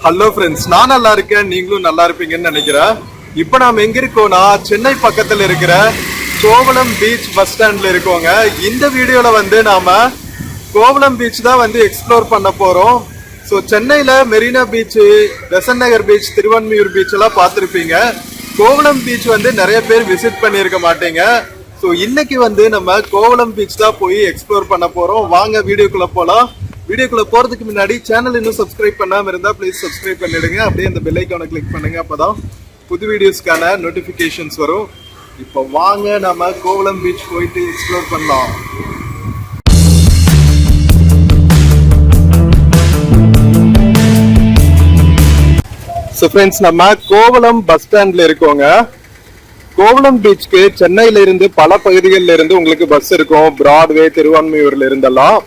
Hello friends, நான் நல்லா இருக்கேன், நீங்களும் நல்லா இருப்பீங்கன்னு நினைக்கிறேன். இப்போ நாம் எங்க இருக்கோம்னா சென்னை பக்கத்தில் இருக்கிற கோவளம் பீச் பஸ் ஸ்டாண்ட்ல இருக்கோங்க. இந்த வீடியோல வந்து நாம கோவளம் பீச் தான் வந்து எக்ஸ்ப்ளோர் பண்ண போறோம். ஸோ சென்னையில மெரினா பீச், பெசன்ட் நகர் பீச், திருவான்மியூர் பீச் எல்லாம் பார்த்துருப்பீங்க. கோவளம் பீச் வந்து நிறைய பேர் விசிட் பண்ணியிருக்க மாட்டீங்க. ஸோ இன்னைக்கு வந்து நம்ம கோவளம் பீச் தான் போய் எக்ஸ்ப்ளோர் பண்ண போறோம். வாங்க வீடியோக்குள்ள போலாம். வீடியோக்குள்ள போறதுக்கு முன்னாடி சேனல் இன்னும் சப்ஸ்கிரைப் பண்ணாம இருந்தா ப்ளீஸ் சப்ஸ்கிரைப் பண்ணிடுங்க. அப்படியே அந்த பெல் ஐகானை கிளிக் பண்ணுங்க, அப்பதான் புது வீடியோஸ்க்கான நோட்டிபிகேஷன்ஸ் வரும். இப்போ வாங்க நம்ம கோவளம் பீச் போயிட்டு எக்ஸ்ப்ளோர் பண்ணலாம். ஸோ ஃப்ரெண்ட்ஸ், நம்ம கோவளம் பஸ் ஸ்டாண்ட்ல இருக்கோங்க. கோவளம் பீச்சுக்கு சென்னையில இருந்து பல பகுதிகளில் இருந்து உங்களுக்கு பஸ் இருக்கும். பிராட்வே, திருவான்மியூர்ல இருந்தெல்லாம்.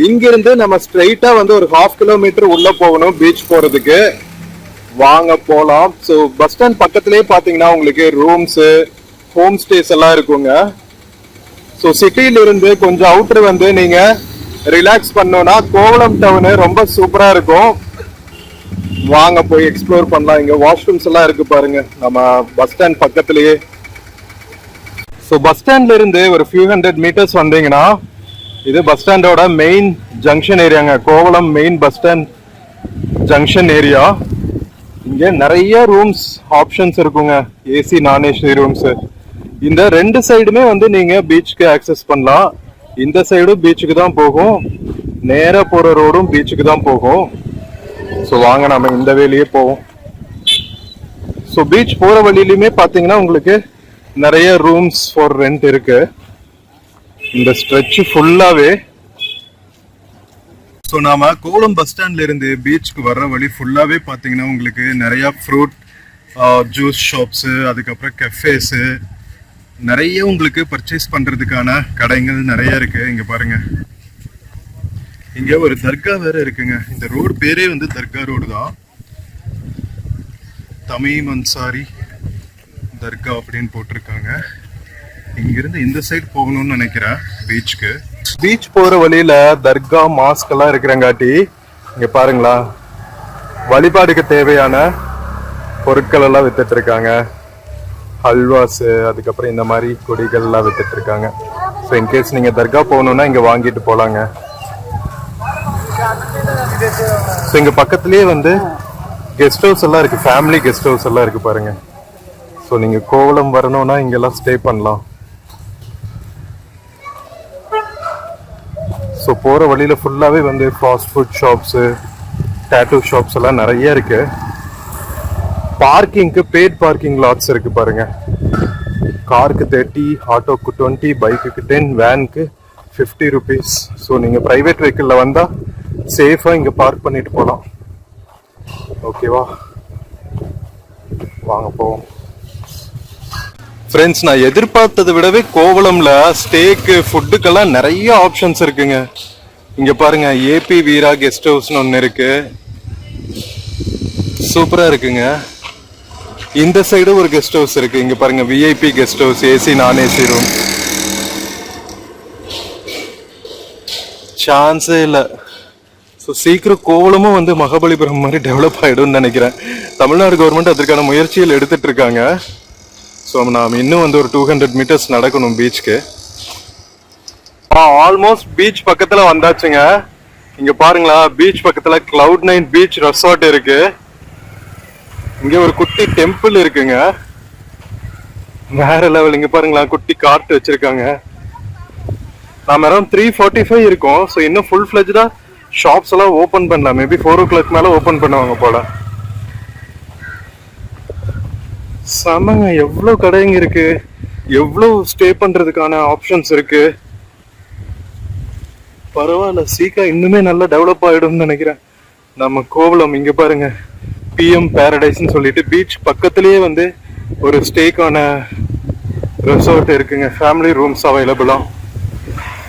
இங்கிருந்து நம்ம ஸ்ட்ரெயிட்டா வந்து ஒரு 1/2 கிலோமீட்டர் உள்ள போகணும் பீச் போறதுக்கு. வாங்க போலாம். ஸோ பஸ் ஸ்டாண்ட் பக்கத்திலேயே பாத்தீங்கன்னா உங்களுக்கு ரூம்ஸ், ஹோம் ஸ்டேஸ் எல்லாம் இருக்குங்க. ஸோ சிட்டில இருந்து கொஞ்சம் அவுட்டர் வந்து நீங்க ரிலாக்ஸ் பண்ணோம்னா கோவளம் டவுன் ரொம்ப சூப்பரா இருக்கும். வாங்க போய் எக்ஸ்ப்ளோர் பண்ணலாம். இங்க வாஷ்ரூம்ஸ் எல்லாம் இருக்கு பாருங்க, நம்ம பஸ் ஸ்டாண்ட் பக்கத்திலேயே. ஸோ பஸ் ஸ்டாண்ட்ல இருந்து ஒரு ஃபியூ ஹண்ட்ரட் மீட்டர்ஸ் வந்தீங்கன்னா இது பஸ் ஸ்டாண்டோட மெயின் ஜங்ஷன் ஏரியாங்க. Kovalam main bus stand junction area. இங்க நிறைய ரூம்ஸ் ஆப்ஷன்ஸ் இருக்குங்க, ஏசி, நான் ஏசி ரூம்ஸ். இந்த ரெண்டு சைடுமே வந்து நீங்க பீச்சுக்கு ஆக்சஸ் பண்ணலாம். இந்த சைடும் பீச்சுக்கு தான் போகும், நேரா போற ரோடும் பீச்சுக்கு தான் போகும். ஸோ வாங்க நம்ம இந்த வேலையே போவோம். ஸோ பீச் போற வழியிலுமே பாத்தீங்கன்னா உங்களுக்கு நிறைய ரூம்ஸ் ஃபார் ரெண்ட் இருக்கு இந்த ஸ்ட்ரெச் ஃபுல்லாவே. ஸோ நாம கோவளம் பஸ் ஸ்டாண்ட்ல இருந்து பீச்சுக்கு வர்ற வழி ஃபுல்லாவே பாத்தீங்கன்னா உங்களுக்கு நிறைய ஃப்ரூட் ஜூஸ் ஷாப்ஸ், அதுக்கப்புறம் கஃபேஸ், நிறைய உங்களுக்கு பர்ச்சேஸ் பண்றதுக்கான கடைகள் நிறைய இருக்கு. இங்க பாருங்க, இங்க ஒரு தர்கா வேற இருக்குங்க. இந்த ரோடு பேரே வந்து தர்கா ரோடு தான். தமீம் அன்சாரி தர்கா அப்படின்னு போட்டிருக்காங்க. இங்கிருந்து இந்த சைடு போகணும்னு நினைக்கிறேன் பீச்சுக்கு. பீச் போற வழியில தர்கா, மாஸ்க் எல்லாம் இருக்கிறங்காட்டி இங்க பாருங்களா, வழிபாடுக்கு தேவையான பொருட்கள் எல்லாம் வித்துட்டு இருக்காங்க. ஹல்வாஸ், அதுக்கப்புறம் இந்த மாதிரி கொடிகள் எல்லாம் வித்துட்டு இருக்காங்க. ஸோ இன்கேஸ் நீங்க தர்கா போகணும்னா இங்க வாங்கிட்டு போலாங்க. ஸோ இங்க பக்கத்துலயே வந்து கெஸ்ட் ஹவுஸ் எல்லாம் இருக்கு, ஃபேமிலி கெஸ்ட் ஹவுஸ் எல்லாம் இருக்கு பாருங்க. ஸோ நீங்க கோவளம் வரணும்னா இங்கெல்லாம் ஸ்டே பண்ணலாம். ஸோ போகிற வழியில் ஃபுல்லாகவே வந்து fast food shops, tattoo shops எல்லாம் நிறைய இருக்கு. பார்க்கிங்க்கு பெய்ட் பார்க்கிங் லாட்ஸ் இருக்கு பாருங்க. காருக்கு 30, ஆட்டோக்கு 20, பைக்குக்கு 10, வேனுக்கு 50 rupees. ஸோ நீங்கள் ப்ரைவேட் வெஹிக்கிளில் வந்தால் சேஃபாக இங்கே பார்க் பண்ணிட்டு போகலாம். ஓகேவா, வாங்க போவோம். ஃப்ரெண்ட்ஸ், நான் எதிர்பார்த்ததை விடவே கோவளம்ல ஸ்டேக்கு, ஃபுட்டுக்கெல்லாம் நிறைய ஆப்ஷன்ஸ் இருக்குங்க. இங்க பாருங்க, ஏபி வீரா கெஸ்ட் ஹவுஸ்னு ஒன்று இருக்கு, சூப்பரா இருக்குங்க. இந்த சைடு ஒரு கெஸ்ட் ஹவுஸ் இருக்கு. இங்க பாருங்க, VIP guest house, AC, non AC room. சான்ஸே இல்லை. ஸோ சீக்கிரம் கோவளமும் வந்து மகாபலிபுரம் மாதிரி டெவலப் ஆகிடும்னு நினைக்கிறேன். தமிழ்நாடு கவர்மெண்ட் அதற்கான முயற்சிகள் எடுத்துட்டு இருக்காங்க. ஸோ நாம் இன்னும் வந்து ஒரு 200 மீட்டர்ஸ் நடக்கணும் பீச்சுக்கு. ஆல்மோஸ்ட் பீச் பக்கத்தில் வந்தாச்சுங்க. இங்கே பாருங்களா, பீச் பக்கத்தில் Cloud9 பீச் ரெசார்ட் இருக்கு. இங்கே ஒரு குட்டி டெம்பிள் இருக்குங்க, வேற லெவல். இங்கே பாருங்களா, குட்டி கார்ட் வச்சிருக்காங்க. நாம் அரௌண்ட் 3:45 இருக்கோம். ஸோ இன்னும் ஃபுல் ஃப்ளெஜ்டா ஷாப்ஸ் எல்லாம் ஓப்பன் பண்ணலாம். மேபி 4 o'clock மேலே ஓப்பன் பண்ணுவாங்க போல. செமங்க, எவ்வளோ கடைங்க இருக்கு, எவ்வளோ ஸ்டே பண்றதுக்கான ஆப்ஷன்ஸ் இருக்கு. பரவாயில்ல, சீக்கிரம் இன்னுமே நல்லா டெவலப் ஆயிடும்னு நினைக்கிறேன் நம்ம கோவளம். இங்க பாருங்க, PM பேரடைஸ்ன்னு சொல்லிட்டு பீச் பக்கத்திலேயே வந்து ஒரு ஸ்டேக்கான ரெசார்ட் இருக்குங்க. ஃபேமிலி ரூம்ஸ் அவைலபிளா,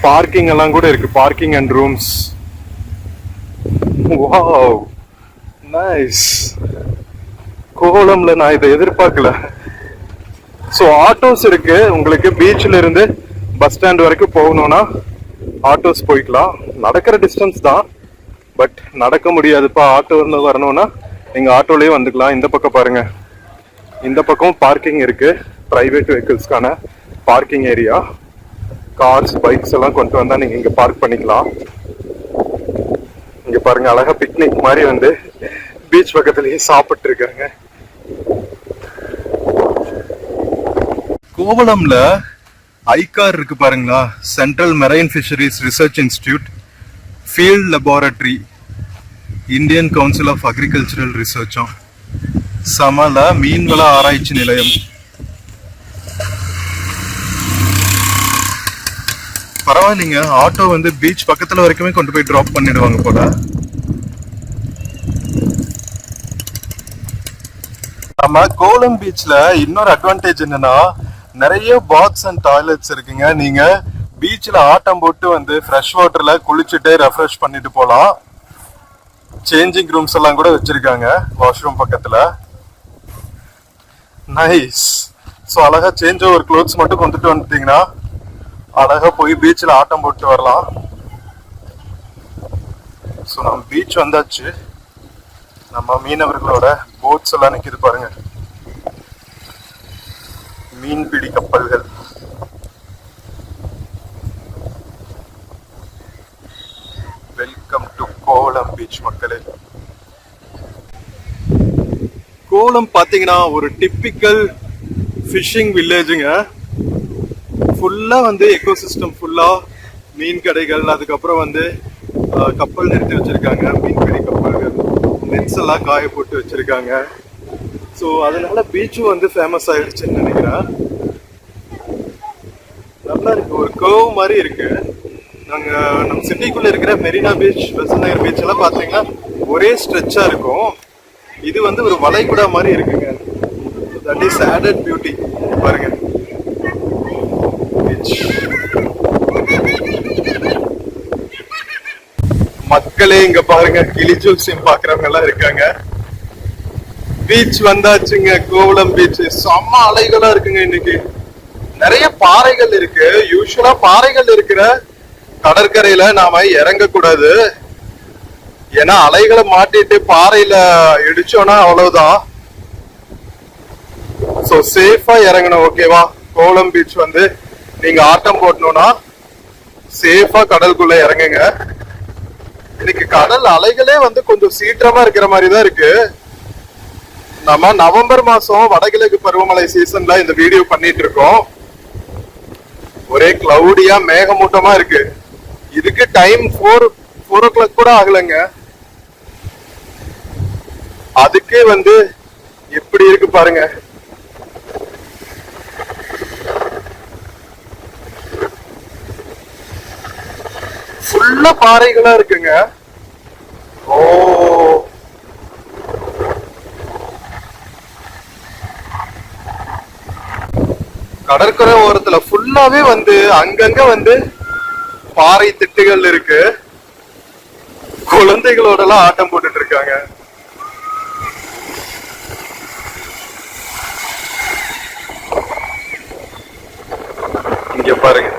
பார்க்கிங் எல்லாம் கூட இருக்கு, parking and rooms. Wow, nice. கோவளம்ல நான் இதை எதிர்பார்க்கல. ஸோ ஆட்டோஸ் இருக்கு உங்களுக்கு. பீச்ல இருந்து பஸ் ஸ்டாண்ட் வரைக்கும் போகணும்னா ஆட்டோஸ் போய்க்கலாம். நடக்கிற டிஸ்டன்ஸ் தான், பட் நடக்க முடியாதுப்பா ஆட்டோ வரணும்னா நீங்க ஆட்டோலயே வந்துக்கலாம். இந்த பக்கம் பாருங்க, இந்த பக்கம் பார்க்கிங் இருக்கு, பிரைவேட் வெஹிக்கிள்ஸ்க்கான பார்க்கிங் ஏரியா. கார்ஸ் பைக்ஸ் எல்லாம் கொண்டு வந்தா நீங்க இங்க பார்க் பண்ணிக்கலாம். இங்க பாருங்க, அழகா பிக்னிக் மாதிரி வந்து பீச் பக்கத்துலயே சாப்பிட்டு இருக்காங்க. கோவளம்ல ஐகார் இருக்கு பாருங்களா, central marine fisheries research institute, field laboratory, Indian council of agricultural ரிசர்ச்சும், சமல மீன்வள ஆராய்ச்சி நிலையம். பரவாயில்லைங்க, ஆட்டோ வந்து பீச் பக்கத்துல வரைக்குமே கொண்டு போய் டிராப் பண்ணிடுவாங்க போல. நம்ம கோவளம் பீச்ல இன்னொரு அட்வான்டேஜ் என்னன்னா, நிறைய பாத்ஸ் அண்ட் டாய்லெட்ஸ் இருக்குங்க. நீங்க பீச்ல ஆட்டம் போட்டு வந்து ஃப்ரெஷ் வாட்டர்ல குளிச்சுட்டு ரெஃப்ரெஷ் பண்ணிட்டு போலாம். சேஞ்சிங் ரூம்ஸ் எல்லாம் கூட வச்சிருக்காங்க வாஷ்ரூம் பக்கத்துல. நைஸ். ஸோ அழகா சேஞ்ச் ஓவர் க்ளோத்ஸ் மட்டும் கொண்டுட்டு வந்துட்டீங்கன்னா அழகா போய் பீச்ல ஆட்டம் போட்டு வரலாம். ஸோ நம்ம பீச் வந்தாச்சு. நம்ம மீனவர்களோட போட்ஸ் எல்லாம் நிக்குது பாருங்க, மீன்பிடி கப்பல்கள். வெல்கம் டு கோவளம் பீச் மக்களே. கோவளம் பாத்தீங்கன்னா ஒரு டிப்பிக்கல் ஃபிஷிங் வில்லேஜுங்க. ஃபுல்லா வந்து எக்கோசிஸ்டம் ஃபுல்லா மீன் கடைகள், அதுக்கப்புறம் வந்து கப்பல் நிறுத்தி வச்சிருக்காங்க, மீன்பிடி கப்பல்கள், நெட்ஸ் எல்லாம் காய போட்டு வச்சிருக்காங்க. ஸோ அதனால பீச்சும் வந்து ஃபேமஸ் ஆயிடுச்சுன்னு நினைக்கிறேன். நல்லா இருக்கு, ஒரு கர்வ் மாதிரி இருக்கு. நம்ம சிட்டிக்குள்ள இருக்கிற மெரினா பீச், பெசன்ட் நகர் பீச் எல்லாம் பாத்தீங்கன்னா ஒரே ஸ்ட்ரெச்சா இருக்கும். இது வந்து ஒரு வளைகுடா மாதிரி இருக்குங்க. That is added beauty. பாருங்க பீச். மக்களே இங்க பாருங்க, கிளி ஜோசியம் பாக்குறவங்க எல்லாம் இருக்காங்க. பீச் வந்தாச்சுங்க, கோவளம் பீச். செம்ம அலைகளா இருக்குங்க. இன்னைக்கு நிறைய பாறைகள் இருக்கு. யூஸ்வலா பாறைகள் இருக்கிற கடற்கரையில நாம இறங்க கூடாது, ஏன்னா அலைகளை மாட்டிட்டு பாறையில இடிச்சோம்னா அவ்வளவுதான். சோ சேஃபா இறங்கணும், ஓகேவா? கோவளம் பீச் வந்து நீங்க ஆட்டம் போடணும்னா சேஃபா கடலுக்குள்ள இறங்குங்க. இன்னைக்கு கடல் அலைகளே வந்து கொஞ்சம் சீற்றமா இருக்கிற மாதிரி தான் இருக்கு. நம்ம நவம்பர் மாசம் வடகிழக்கு பருவமழை சீசன்ல இந்த வீடியோ பண்ணிட்டு இருக்கோம். ஒரே கிளவுடியா மேகமூட்டமா இருக்கு. இதுக்கு டைம் 4 o'clock கூட ஆகலைங்க. அதுக்கே வந்து எப்படி இருக்கு பாருங்க. ஃபுல்லா பாறைகளா இருக்குங்க. ஓ, கடற்கரை ஓரத்துல ஃபுல்லாவே வந்து அங்கங்க வந்து பாறை திட்டுகள் இருக்கு. குழந்தைகளோட எல்லாம் ஆட்டம் போட்டுட்டு இருக்காங்க. இங்க பாருங்க,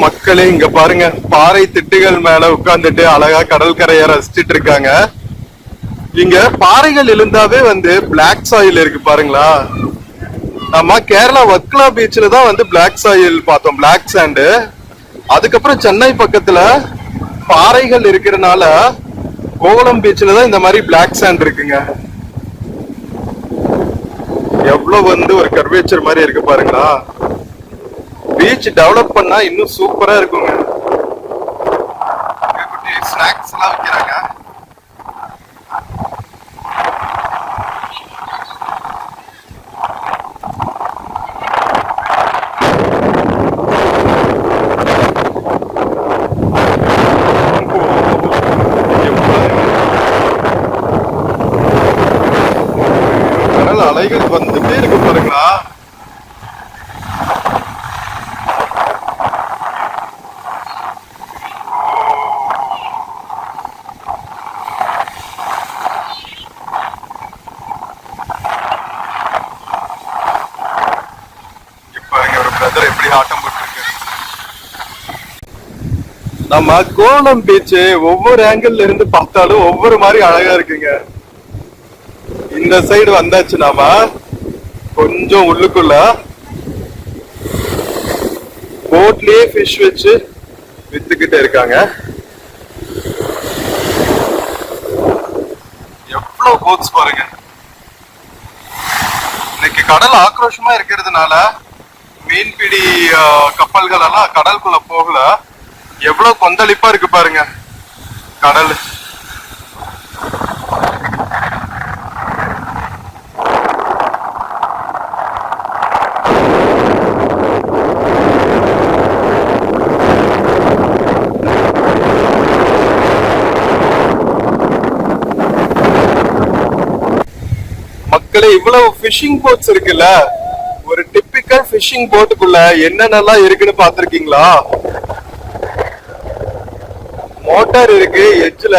மக்களே இங்க பாருங்க, பாறை திட்டுகள் மேல உட்கார்ந்துட்டு அழகா கடற்கரையை ரசிச்சிட்டு இருக்காங்க. இங்க பாறைகள் இருந்தாவே வந்து பிளாக் சாயில் இருக்கு பாருங்களா. நம்ம கேரளா வர்க்கலா பீச்ல தான் வந்து பிளாக் சாயில் பார்த்தோம், பிளாக் சாண்டு. அதுக்கப்புறம் சென்னை பக்கத்துல பாறைகள் இருக்கிறதுனால கோவளம் பீச்ல தான் இந்த மாதிரி பிளாக் சாண்ட் இருக்குங்க. எவ்வளவு வந்து ஒரு கர்வேச்சர் மாதிரி இருக்கு பாருங்களா. பீச் டெவலப் பண்ணா இன்னும் சூப்பரா இருக்குங்க. ஸ்நாக்ஸ் எல்லாம் வைக்கிறாங்க. அலைகள் வந்துட்டே இருக்கு பாருங்களா. பாருங்க ஒரு பிரதர் எப்படி எப்படி ஆட்டம் போட்டுருக்கு. நம்ம கோவளம் பீச் ஒவ்வொரு ஆங்கிள் இருந்து பார்த்தாலும் ஒவ்வொரு மாதிரி அழகா இருக்குங்க. இந்த சைடு வந்தாச்சு நாம கொஞ்சம் உள்ளுக்குள்ள போட்லயே ஃபிஷ் வச்சு வித்துக்கிட்டே இருக்காங்க. எவ்வளவு போட்ஸ் பாருங்க. இன்னைக்கு கடல் ஆக்ரோஷமா இருக்கிறதுனால மீன்பிடி கப்பல்கள் எல்லாம் கடலுக்குள்ள போகல. எவ்வளவு கொந்தளிப்பா இருக்கு பாருங்க கடல். மக்களே, இவ்வளவு ஃபிஷிங் போட்ஸ் இருக்குல்ல, ஒரு டிப்பிக்கல் ஃபிஷிங் போட்டுக்குள்ள என்னென்னலாம் இருக்குன்னு பாத்திருக்கீங்களா? மோட்டார் இருக்கு, எட்ஜ்ல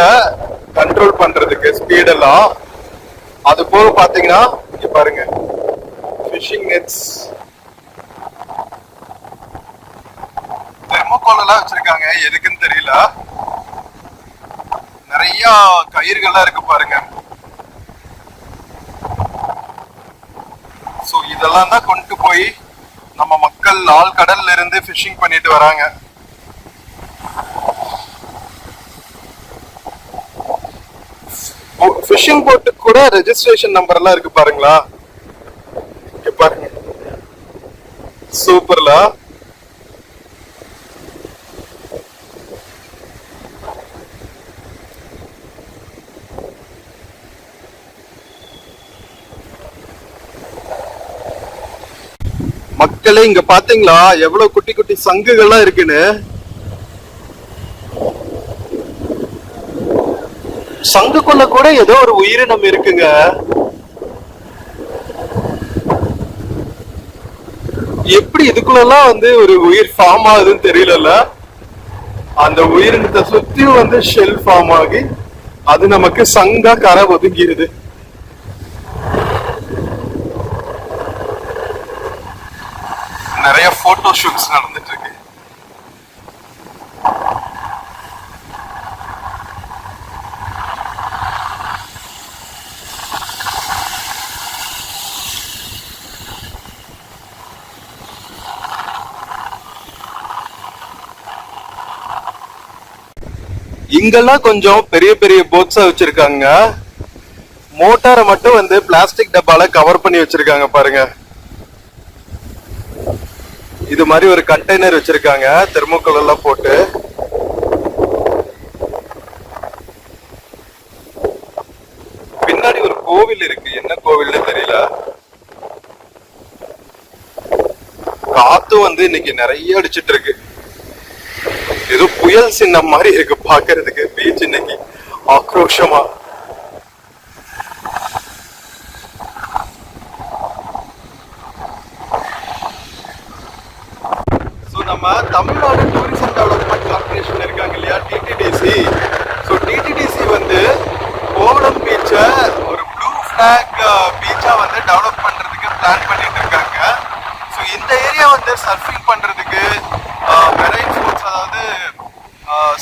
கண்ட்ரோல் பண்றதுக்கு ஸ்பீட் எல்லாம். அது போக பாத்தீங்கன்னா இங்க பாருங்க ஃபிஷிங் நெட்ஸ், தெர்மோகால் எல்லாம் வச்சிருக்காங்க. எதுக்குன்னு தெரியல. நிறைய கயிறுகள்லாம் இருக்கு பாருங்க. சோ இதெல்லாம் தான் கொண்டு போய் நம்ம மக்கள் ஆழ்கடல்ல இருந்து ஃபிஷிங் பண்ணிட்டு வராங்க. ஃபிஷிங் போட்டுக்கு கூட ரெஜிஸ்ட்ரேஷன் நம்பர் எல்லாம் இருக்கு பாருங்களா. பாருங்க சூப்பர்ல. மக்களே, இங்க பாத்தீங்களா எவ்வளவு குட்டி குட்டி சங்குகள்லாம் இருக்குன்னு. சங்குக்குள்ள கூட ஏதோ ஒரு உயிரினம் இருக்குங்க. எப்படி இதுக்குள்ளலாம் வந்து ஒரு உயிர் ஃபார்ம் ஆகுதுன்னு தெரியல. அந்த உயிரினத்தை சுத்தியும் வந்து ஷெல் ஃபார்ம் ஆகி அது நமக்கு சங்கா கரை ஒதுங்கிடுது. நிறைய போட்டோ ஷூட்ஸ் நடந்துட்டு இருக்கு. இங்கெல்லாம் கொஞ்சம் பெரிய பெரிய போட்ஸா வச்சிருக்காங்க. மோட்டாரை மட்டும் வந்து பிளாஸ்டிக் டப்பால கவர் பண்ணி வச்சிருக்காங்க பாருங்க. இது மாதிரி ஒரு கண்டெய்னர் வச்சிருக்காங்க தெர்மோகால் எல்லாம் போட்டு. பின்னாடி ஒரு கோவில் இருக்கு, என்ன கோவில்னு தெரியல. காத்து வந்து இன்னைக்கு நிறைய அடிச்சிட்டு இருக்கு. ஏதோ புயல் சின்னம் மாதிரி இருக்கு பாக்குறதுக்கு பீச் இன்னைக்கு ஆக்ரோஷமா. நம்ம தமிழ்நாடு டூரிசம் டெவலப்மெண்ட் கார்பரேஷன் இருக்காங்க இல்லையா, டிடிடிசி. ஸோ டிடிடிசி வந்து கோவளம் பீச்சை ஒரு ப்ளூ ஃபிளாக் பீச்சா வந்து டெவலப் பண்றதுக்கு பிளான் பண்ணிட்டு இருக்காங்க. ஸோ இந்த ஏரியா வந்து சர்ஃபிங் பண்றதுக்கு மெரைன் ஸ்போர்ட்ஸ், அதாவது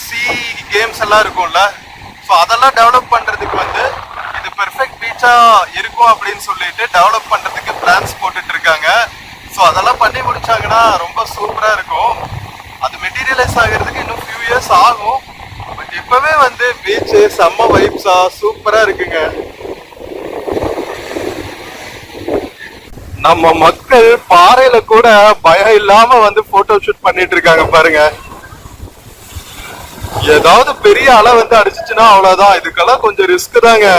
சி கேம்ஸ் எல்லாம் இருக்கும்ல, ஸோ அதெல்லாம் டெவலப் பண்றதுக்கு வந்து இது பெர்ஃபெக்ட் பீச்சா இருக்கும் அப்படின்னு சொல்லிட்டு டெவலப் பண்றதுக்கு பிளான்ஸ் போட்டுட்டு இருக்காங்க. ஸோ அதெல்லாம் பண்ணி முடிச்சாங்கன்னா ரொம்ப சூப்பரா இருக்கும். அது மெட்டீரியலைஸ் ஆகிறதுக்கு இன்னும் ஃபியூ இயர்ஸ் ஆகும். பட் இப்பவே வந்து பீச் செம்ம வைப்ஸா சூப்பரா இருக்குங்க. நம்ம மக்கள் பாறையில கூட பயம் இல்லாம வந்து போட்டோ ஷூட் பண்ணிட்டு இருக்காங்க பாருங்க. ஏதாவது பெரிய அலை வந்து அடிச்சுச்சுன்னா அவ்வளவுதான். இதுக்கெல்லாம் கொஞ்சம் ரிஸ்க் தாங்க.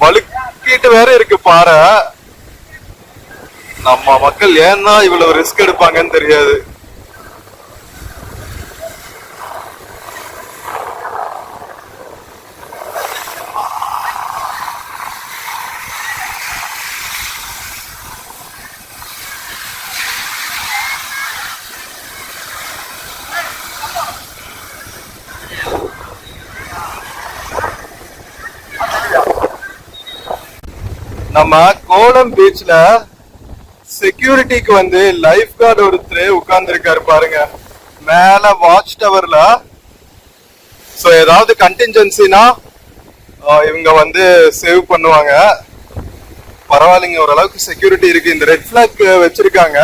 வழுக்கிட்டு வேற இருக்கு பாறை. நம்ம மக்கள் ஏன்னா இவ்வளவு ரிஸ்க் எடுப்பாங்கன்னு தெரியாது. நம்ம கோவளம் பீச்ல செக்யூரிட்டிக்கு வந்து லைஃப் கார்டு ஒருத்தர் உட்கார்ந்து இருக்காரு பாருங்க மேல வாட்ச் டவர்ல. சோ ஏதாவது கண்டின்ஜென்சினா இவங்க வந்து சேவ் பண்ணுவாங்க. பரவாயில்லைங்க, ஓரளவுக்கு செக்யூரிட்டி இருக்கு. இந்த ரெட் பிளாக் வச்சிருக்காங்க.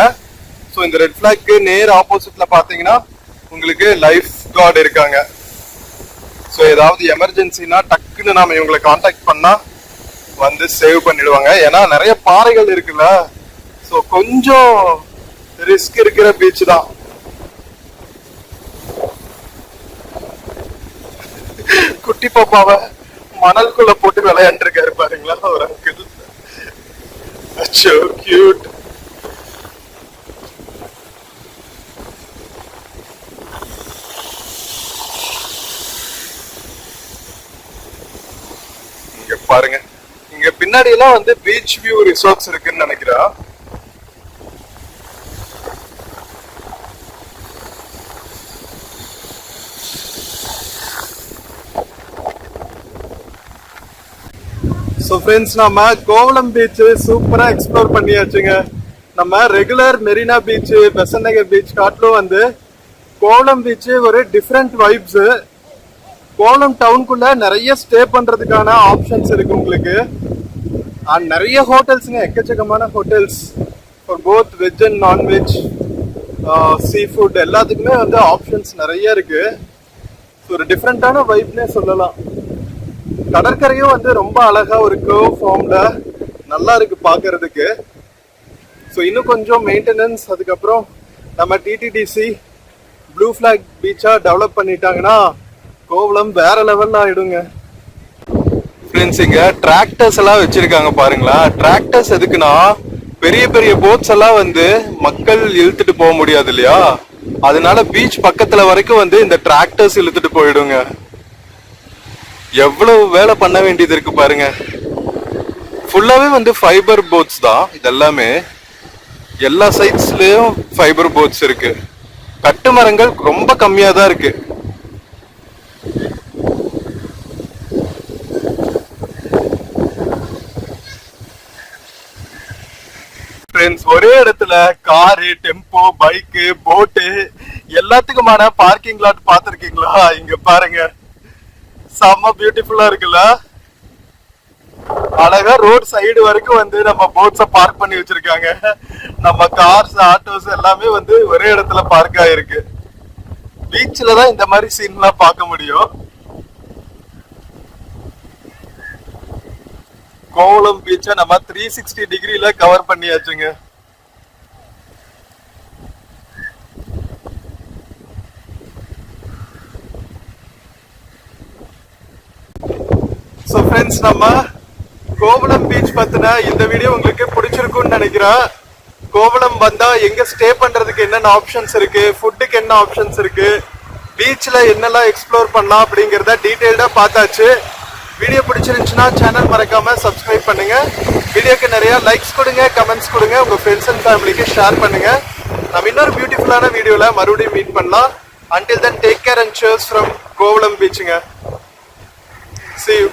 ஸோ இந்த ரெட் பிளாக்கு நேர் ஆப்போசிட்ல பாத்தீங்கன்னா உங்களுக்கு லைஃப் கார்டு இருக்காங்க. ஸோ ஏதாவது எமர்ஜென்சினா டக்குன்னு நாம இவங்களை கான்டாக்ட் பண்ணா வந்து சேவ் பண்ணிடுவாங்க. ஏன்னா நிறைய பாறைகள் இருக்குல்ல, ஸோ கொஞ்சம் ரிஸ்க் இருக்கிற பீச் தான். குட்டி பாப்பாவை மணல்குள்ள போட்டு விளையாண்டு இருக்காரு பாருங்களா ஒரு அங்கிள். அச்சோ கியூட். இங்க பாருங்க, இங்க பின்னாடி எல்லாம் வந்து பீச் வியூ ரிசார்ட்ஸ் இருக்குன்னு நினைக்கிறேன். ஸோ ஃப்ரெண்ட்ஸ், நம்ம கோவளம் பீச் சூப்பரா எக்ஸ்ப்ளோர் பண்ணியாச்சுங்க. நம்ம ரெகுலர் மெரினா பீச், பெசன்ட் நகர் பீச் காட்டிலும் வந்து கோவளம் பீச் ஒரு டிஃப்ரெண்ட் வைப்ஸ். கோவளம் டவுனுக்குள்ள நிறைய ஸ்டே பண்றதுக்கான ஆப்ஷன்ஸ் இருக்கு உங்களுக்கு. அண்ட் நிறைய ஹோட்டல்ஸுங்க, எக்கச்சக்கமான hotels for both veg and nonveg, sea food எல்லாத்துக்குமே வந்து ஆப்ஷன்ஸ் நிறைய இருக்கு. ஸோ ஒரு டிஃப்ரெண்டான வைப்னே சொல்லலாம். கடற்கரையும் வந்து ரொம்ப அழகா ஒரு கர்வ் ஃபார்ம்ல நல்லா இருக்கு பாக்குறதுக்கு. ஸோ இன்னும் கொஞ்சம் மெயின்டெனன்ஸ், அதுக்கப்புறம் நம்ம டிடிடிசி ப்ளூ ஃபிளாக் பீச்சா டெவலப் பண்ணிட்டாங்கன்னா கோவளம் வேற லெவல்ல ஆயிடுங்க. ஃப்ரெண்ட்ஸ், இங்க டிராக்டர்ஸ் எல்லாம் வச்சிருக்காங்க பாருங்களா. டிராக்டர்ஸ் எதுக்குன்னா பெரிய பெரிய போட்ஸ் எல்லாம் வந்து மக்கள் இழுத்துட்டு போக முடியாது இல்லையா, அதனால பீச் பக்கத்துல வரைக்கும் வந்து இந்த டிராக்டர்ஸ் இழுத்துட்டு போயிடுங்க. எவ்வளவு வேலை பண்ண வேண்டியது இருக்கு பாருங்க. ஃபுல்லாவே வந்து ஃபைபர் போட்ஸ் தான் இதெல்லாமே. எல்லா சைட்ஸ்லயும் ஃபைபர் போட்ஸ் இருக்கு. கட்டு மரங்கள் ரொம்ப கம்மியா தான் இருக்கு. ஃப்ரெண்ட்ஸ், ஒரே இடத்துல காரு, டெம்போ, பைக்கு, போட்டு எல்லாத்துக்குமான பார்க்கிங் லாட் பாத்திருக்கீங்களா? இங்க பாருங்க, செம்ம பியூட்டிஃபுல்லா இருக்குல்ல. அழகா ரோட் சைடு வரைக்கும் வந்து நம்ம போட்ஸ பார்க் பண்ணி வச்சிருக்காங்க. நம்ம கார்ஸ், ஆட்டோஸ் எல்லாமே வந்து ஒரே இடத்துல பார்க் ஆயிருக்கு. பீச்ல தான் இந்த மாதிரி சீன்லாம் பார்க்க முடியும். கோவளம் பீச்சை நம்ம 360 டிகிரில கவர் பண்ணியாச்சுங்க. ஸோ ஃப்ரெண்ட்ஸ், நம்ம கோவளம் பீச் பத்தின இந்த வீடியோ உங்களுக்கு பிடிச்சிருக்கும்னு நினைக்கிறேன். கோவளம் வந்தா எங்க ஸ்டே பண்றதுக்கு என்னென்ன ஆப்ஷன்ஸ் இருக்கு, ஃபுட்டுக்கு என்ன ஆப்ஷன்ஸ் இருக்கு, பீச்ல என்னெல்லாம் எக்ஸ்ப்ளோர் பண்ணலாம் அப்படிங்கிறத டீடைல்டா பார்த்தாச்சு. வீடியோ பிடிச்சிருந்துச்சுன்னா சேனல் மறக்காம சப்ஸ்கிரைப் பண்ணுங்க. வீடியோக்கு நிறைய லைக்ஸ் கொடுங்க, கமெண்ட்ஸ் கொடுங்க, உங்க ஃப்ரெண்ட்ஸ் அண்ட் ஃபேமிலிக்கு ஷேர் பண்ணுங்க. நம்ம இன்னொரு பியூட்டிஃபுல்லான வீடியோல மறுபடியும் மீட் பண்ணலாம். Until then, take care and cheers from Kovalam பீச்சுங்க. See you.